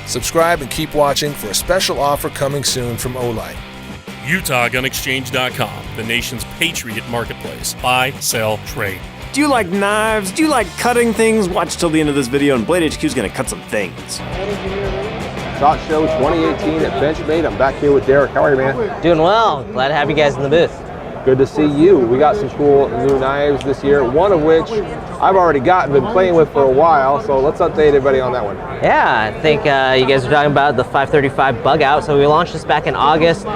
Subscribe and keep watching for a special offer coming soon from Olight. UtahGunExchange.com, the nation's patriot marketplace. Buy, sell, trade. Do you like knives? Do you like cutting things? Watch till the end of this video and Blade HQ is going to cut some things. SHOT Show 2018 at Benchmade. I'm back here with Derek. How are you, man? Doing well. Glad to have you guys in the booth. Good to see you. We got some cool new knives this year, one of which I've already got and been playing with for a while, so let's update everybody on that one. Yeah, I think you guys are talking about the 535 Bug Out. So we launched this back in August.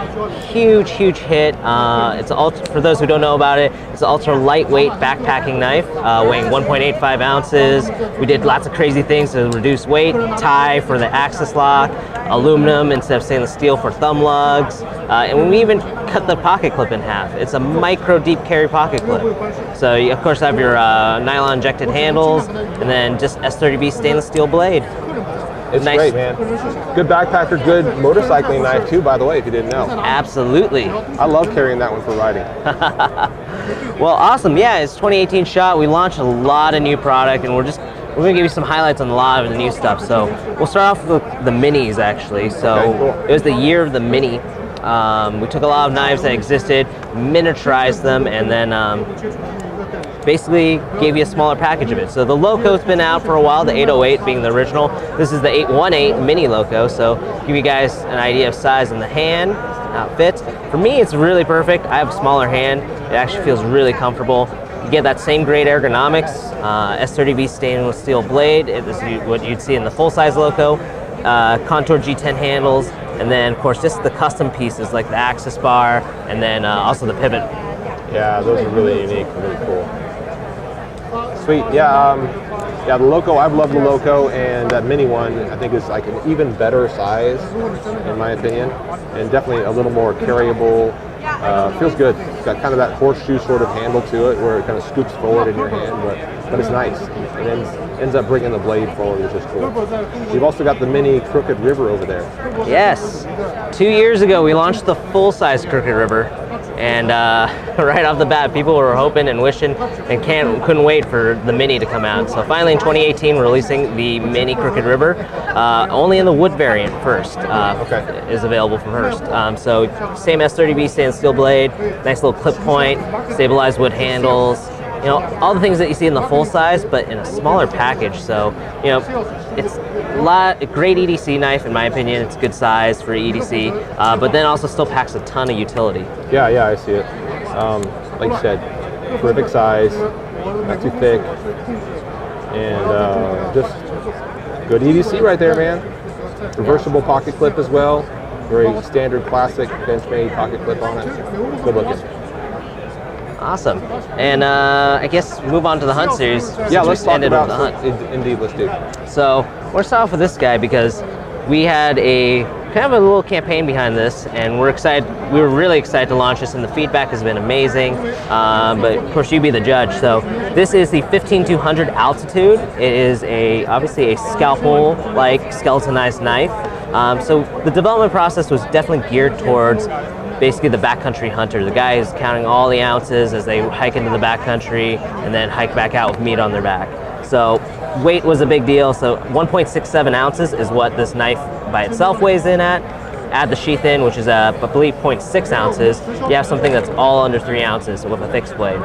Huge hit. For those who don't know about it, it's an ultra lightweight backpacking knife, weighing 1.85 ounces. We did lots of crazy things to reduce weight, tie for the axis lock, aluminum instead of stainless steel for thumb lugs, and we even cut the pocket clip in half. It's a micro deep carry pocket clip. So you of course have your nylon injected handles, and then just S30B stainless steel blade. It's nice. Great, man. Good backpacker, good motorcycling knife too, by the way, if you didn't know. Absolutely. I love carrying that one for riding. Well, awesome. Yeah, it's 2018 SHOT. We launched a lot of new product, and we're gonna give you some highlights on a lot of the new stuff. So we'll start off with the minis, actually. So okay, cool. It was the year of the mini. We took a lot of knives that existed, miniaturized them, and then basically gave you a smaller package of it. So the Loco's been out for a while, the 808 being the original. This is the 818 mini Loco, so give you guys an idea of size in the hand, how it fits. For me, it's really perfect. I have a smaller hand. It actually feels really comfortable. You get that same great ergonomics, S30B stainless steel blade. This is what you'd see in the full-size Loco. Contour G10 handles, and then of course just the custom pieces like the axis bar, and then also the pivot. Yeah, those are really unique, really cool. Sweet, yeah, the Loco, I've loved the Loco, and that mini one I think is like an even better size in my opinion, and definitely a little more carryable. Feels good. It's got kind of that horseshoe sort of handle to it where it kind of scoops forward in your hand, but it's nice. It ends up bringing the blade forward, which is cool. You've also got the mini Crooked River over there. Yes, 2 years ago we launched the full-size Crooked River, and right off the bat people were hoping and wishing and couldn't wait for the mini to come out. So finally in 2018 we're releasing the mini Crooked River, only in the wood variant first. Is available for first. So same S30B stainless steel blade, nice little clip point, stabilized wood handles, you know, all the things that you see in the full size, but in a smaller package. So, you know, it's a great EDC knife in my opinion. It's good size for EDC, but then also still packs a ton of utility. Yeah, I see it. Like you said, terrific size, not too thick, and just good EDC right there, man. Reversible pocket clip as well. Very standard classic Benchmade pocket clip on it. Good looking. Awesome. And I guess move on to the Hunt series. Yeah, let's talk about the Hunt. Indeed, let's do. So we'll start off with this guy because we had a kind of a little campaign behind this, and we're excited. We were really excited to launch this, and the feedback has been amazing. But of course, you be the judge. So this is the 15200 Altitude. It is obviously a scalpel-like skeletonized knife. So the development process was definitely geared towards basically the backcountry hunter. The guy is counting all the ounces as they hike into the backcountry and then hike back out with meat on their back. So weight was a big deal. So 1.67 ounces is what this knife by itself weighs in at. Add the sheath in, which is I believe 0.6 ounces. You have something that's all under 3 ounces with a fixed blade.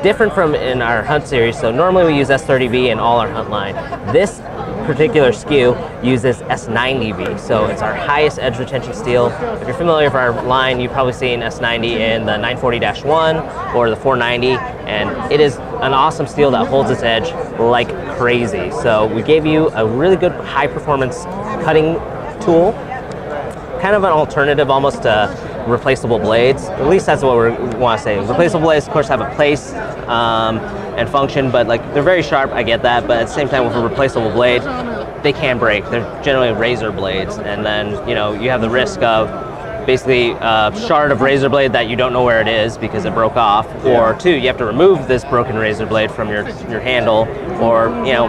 Different from in our Hunt series. So normally we use S30B in all our Hunt line. This particular SKU uses S90V, so it's our highest edge retention steel. If you're familiar with our line, you've probably seen S90 in the 940-1 or the 490, and it is an awesome steel that holds its edge like crazy. So we gave you a really good high performance cutting tool, kind of an alternative almost to replaceable blades. At least that's what we want to say. Replaceable blades, of course, have a place and function, but like they're very sharp, I get that, but at the same time with a replaceable blade, they can break. They're generally razor blades, and then you know you have the risk of basically a shard of razor blade that you don't know where it is because it broke off, or two, you have to remove this broken razor blade from your handle, or you know,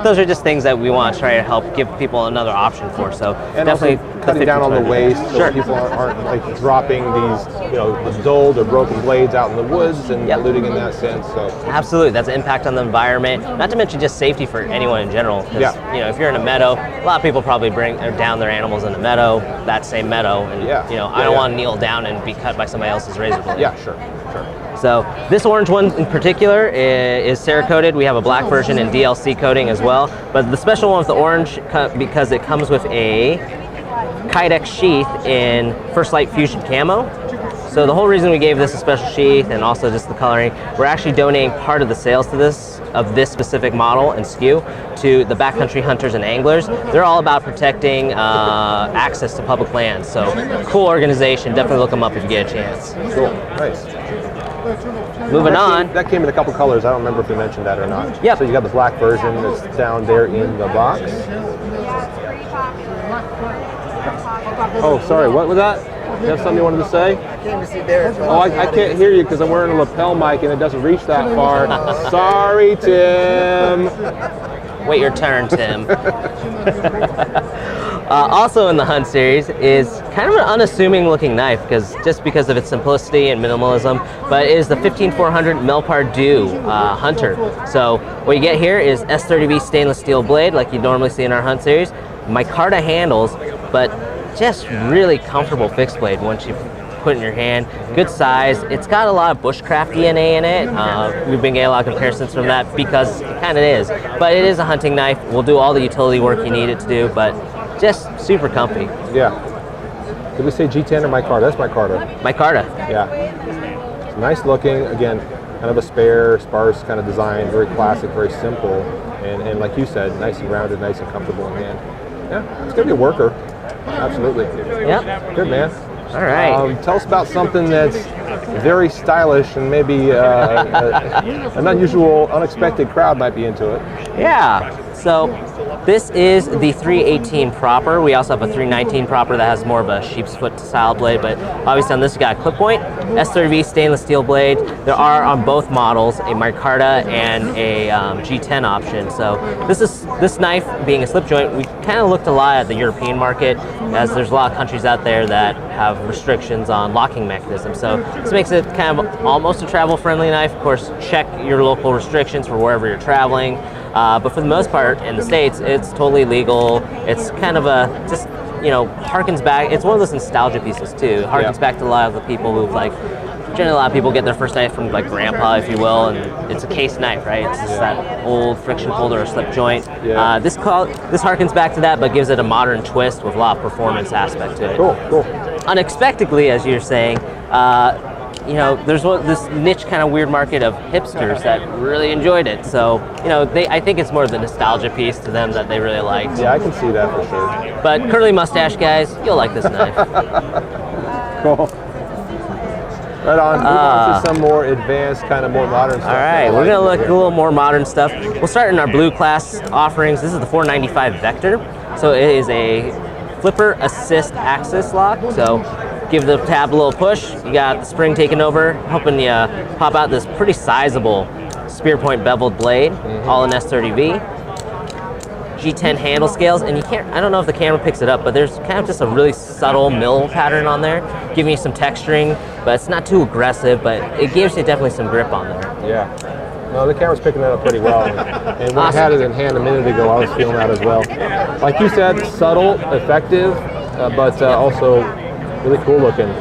those are just things that we want to try to help give people another option for. So And definitely also cutting down on the waste, so Sure. people aren't like dropping these, the dulled or broken blades out in the woods and Yep. polluting in that sense. So Absolutely, that's an impact on the environment. Not to mention just safety for anyone in general. 'Cause, Yeah. if you're in a meadow, a lot of people probably bring down their animals in the meadow, that same meadow, and Yeah. I don't want to kneel down and be cut by somebody else's razor blade. yeah, sure. So this orange one in particular is Cerakoted. We have a black version and DLC coating as well. But the special one with the orange, because it comes with a Kydex sheath in First Light Fusion Camo. So the whole reason we gave this a special sheath and also just the coloring, we're actually donating part of the sales to this specific model and SKU to the backcountry hunters and anglers. They're all about protecting access to public lands. So cool organization. Definitely look them up if you get a chance. Cool. Nice. Moving on. That came in a couple colors. I don't remember if we mentioned that or not. Yep. So you got the black version that's down there in the box. Oh, sorry. What was that? You have something you wanted to say? Oh, I can't hear you because I'm wearing a lapel mic and it doesn't reach that far. Sorry, Tim. Wait your turn, Tim. Also in the Hunt series is kind of an unassuming looking knife because of its simplicity and minimalism, but it is the 15400 Melpar Dew Hunter. So what you get here is S30V stainless steel blade like you normally see in our Hunt series, micarta handles, but just really comfortable fixed blade once you put it in your hand. Good size. It's got a lot of bushcraft DNA in it. We've been getting a lot of comparisons from that because it kind of is. But it is a hunting knife. We'll do all the utility work you need it to do, but just super comfy. Yeah. Did we say G10 or micarta? That's micarta. Micarta. Yeah. It's nice looking. Again, kind of a sparse kind of design. Very classic, very simple. And like you said, nice and rounded, nice and comfortable in hand. Yeah, it's going to be a worker. Absolutely. Yep. Good, man. All right. Tell us about something that's very stylish and maybe an unusual, unexpected crowd might be into it. Yeah. So this is the 318 proper. We also have a 319 proper that has more of a sheep's foot style blade, but obviously on this you got a clip point, S30V stainless steel blade. There are on both models a micarta and a G10 option. So this knife being a slip joint, we kind of looked a lot at the European market as there's a lot of countries out there that have restrictions on locking mechanisms. So this makes it kind of almost a travel friendly knife. Of course, check your local restrictions for wherever you're traveling. But for the most part in the States, it's totally legal. It's kind of harkens back. It's one of those nostalgia pieces too. It harkens back to a lot of the people who've generally a lot of people get their first knife from grandpa, if you will, and it's a case knife, right? It's just that old friction holder or slip joint. Yeah. This harkens back to that, but gives it a modern twist with a lot of performance aspect to it. Cool. Unexpectedly, as you're saying, there's this niche kind of weird market of hipsters that really enjoyed it. So, I think it's more of the nostalgia piece to them that they really liked. Yeah, I can see that for sure. But curly mustache guys, you'll like this knife. Cool. Right on. Move on to some more advanced, kind of more modern stuff. All right, we're gonna look a little more modern stuff. We'll start in our blue class offerings. This is the 495 Vector. So it is a flipper assist axis lock. So give the tab a little push. You got the spring taking over, helping you pop out this pretty sizable spear point beveled blade, all in S30V. G10 handle scales, and I don't know if the camera picks it up, but there's kind of just a really subtle mill pattern on there, giving you some texturing, but it's not too aggressive, but it gives you definitely some grip on there. Yeah. No, the camera's picking that up pretty well. And when I had it in hand a minute ago, I was feeling that as well. Like you said, subtle, effective, but also really cool looking.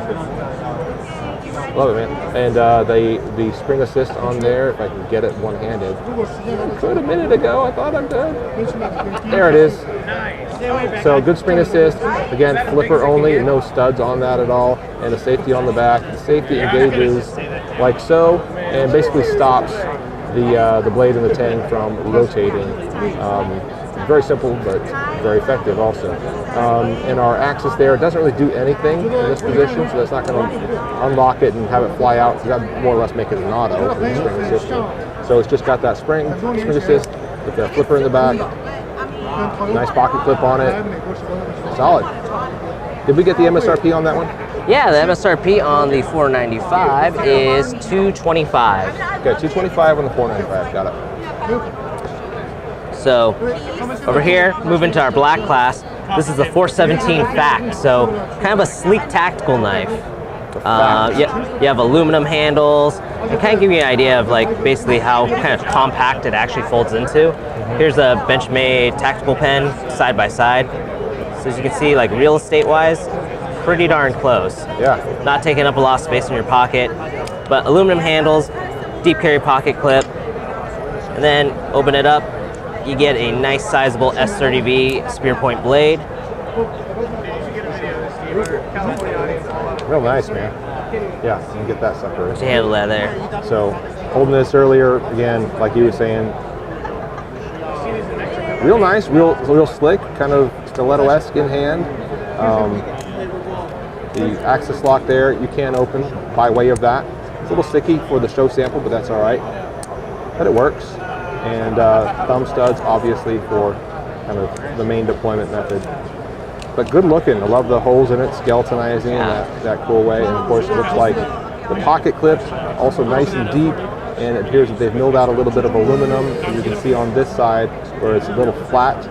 Love it, man. And the spring assist on there, if I can get it one-handed. Could a minute ago, I thought I'm good. There it is. So good spring assist. Again, flipper only, no studs on that at all. And the safety on the back. The safety engages like so, and basically stops the blade in the tang from rotating. Very simple, but very effective also. And our axis there, it doesn't really do anything in this position, so that's not going to unlock it and have it fly out. So that more or less make it an auto with the spring assist. So it's just got that spring assist with the flipper in the back. Nice pocket clip on it. Solid. Did we get the MSRP on that one? Yeah, the MSRP on the 495 is $225. Okay, $225 on the 495. Got it. So over here, moving to our black class, this is the 417 Fact. So kind of a sleek tactical knife. You have aluminum handles, and kind of give you an idea of like basically how kind of compact it actually folds into. Here's a Benchmade tactical pen side by side. So as you can see, like real estate wise, pretty darn close. Yeah. Not taking up a lot of space in your pocket, but aluminum handles, deep carry pocket clip, and then open it up, you get a nice sizable S30V spear point blade. Real nice, man. Yeah, you can get that sucker. You handle that there. So, holding this earlier, again, like you were saying, real nice, real slick, kind of stiletto-esque in hand. The axis lock there, you can open by way of that. It's a little sticky for the show sample, but that's all right. But it works. And thumb studs, obviously, for kind of the main deployment method. But good looking. I love the holes in it, skeletonizing in that cool way. And of course, it looks like the pocket clips also nice and deep. And it appears that they've milled out a little bit of aluminum. So you can see on this side where it's a little flat,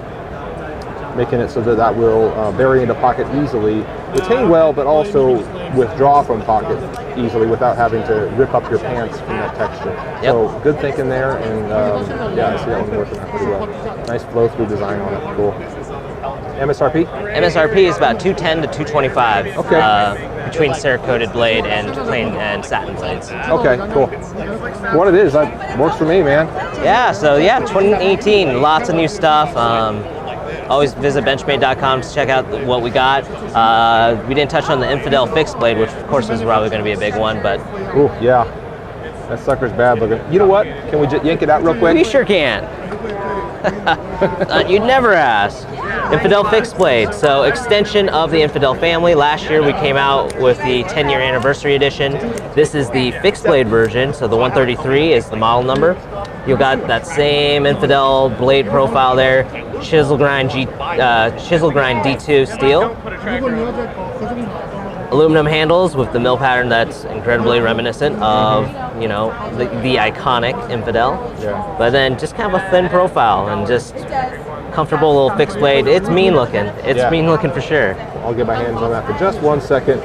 making it so that that will bury into pocket easily, retain well, but also withdraw from pocket easily without having to rip up your pants from that texture. Yep. So good thinking there, and yeah, I see that one working out pretty well. Nice flow-through design on it. Cool. MSRP? MSRP is about 210 to 225. Okay. Between Cerakoted blade and plain and satin blades. Okay, cool. What it is, that works for me, man. Yeah, so yeah, 2018, lots of new stuff. Always visit benchmade.com to check out what we got. We didn't touch on the Infidel fixed blade, which of course is probably going to be a big one, but... Ooh, yeah. That sucker's bad looking. You know what? Can we just yank it out real quick? We sure can. You'd never ask. Infidel fixed blade, so extension of the Infidel family. Last year we came out with the 10-year anniversary edition. This is the fixed blade version, so the 133 is the model number. You've got that same Infidel blade profile there, chisel grind D2 steel. Aluminum handles with the mill pattern that's incredibly reminiscent of, you know, the iconic Infidel. Yeah. But then just kind of a thin profile and just comfortable little fixed blade. It's mean looking. It's mean looking for sure. I'll get my hands on that for just 1 second.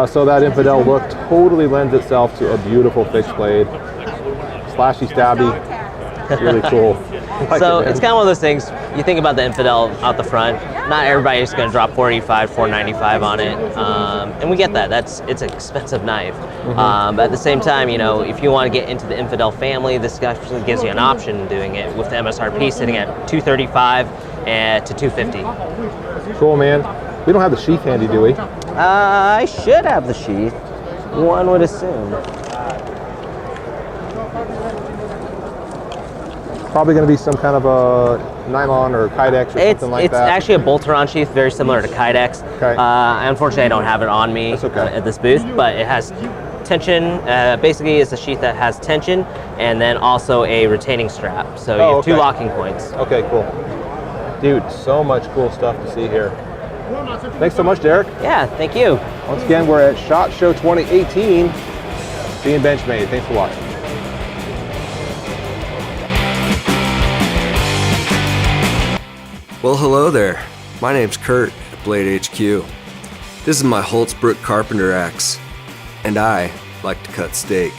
So that Infidel look totally lends itself to a beautiful fixed blade. Slashy, stabby, really cool. So it's kind of one of those things, you think about the Infidel out the front, not everybody's going to drop $485, $495 on it, and we get that. It's an expensive knife. But at the same time, you know, if you want to get into the Infidel family, this actually gives you an option in doing it with the MSRP sitting at $235 to $250. Cool, man. We don't have the sheath handy, do we? I should have the sheath, one would assume. Probably going to be some kind of a nylon or Kydex or something like that. It's actually a Bolteron sheath, very similar to Kydex. Okay. Unfortunately, I don't have it on me That's okay. at this booth, but it has tension. Basically, it's a sheath that has tension and then also a retaining strap. So you have two locking points. Okay, cool. Dude, so much cool stuff to see here. Thanks so much, Derek. Yeah, thank you. Once again, we're at SHOT Show 2018. Being Benchmade. Thanks for watching. Well, hello there. My name's Kurt at Blade HQ. This is my Holtzbrook Carpenter axe, and I like to cut steak.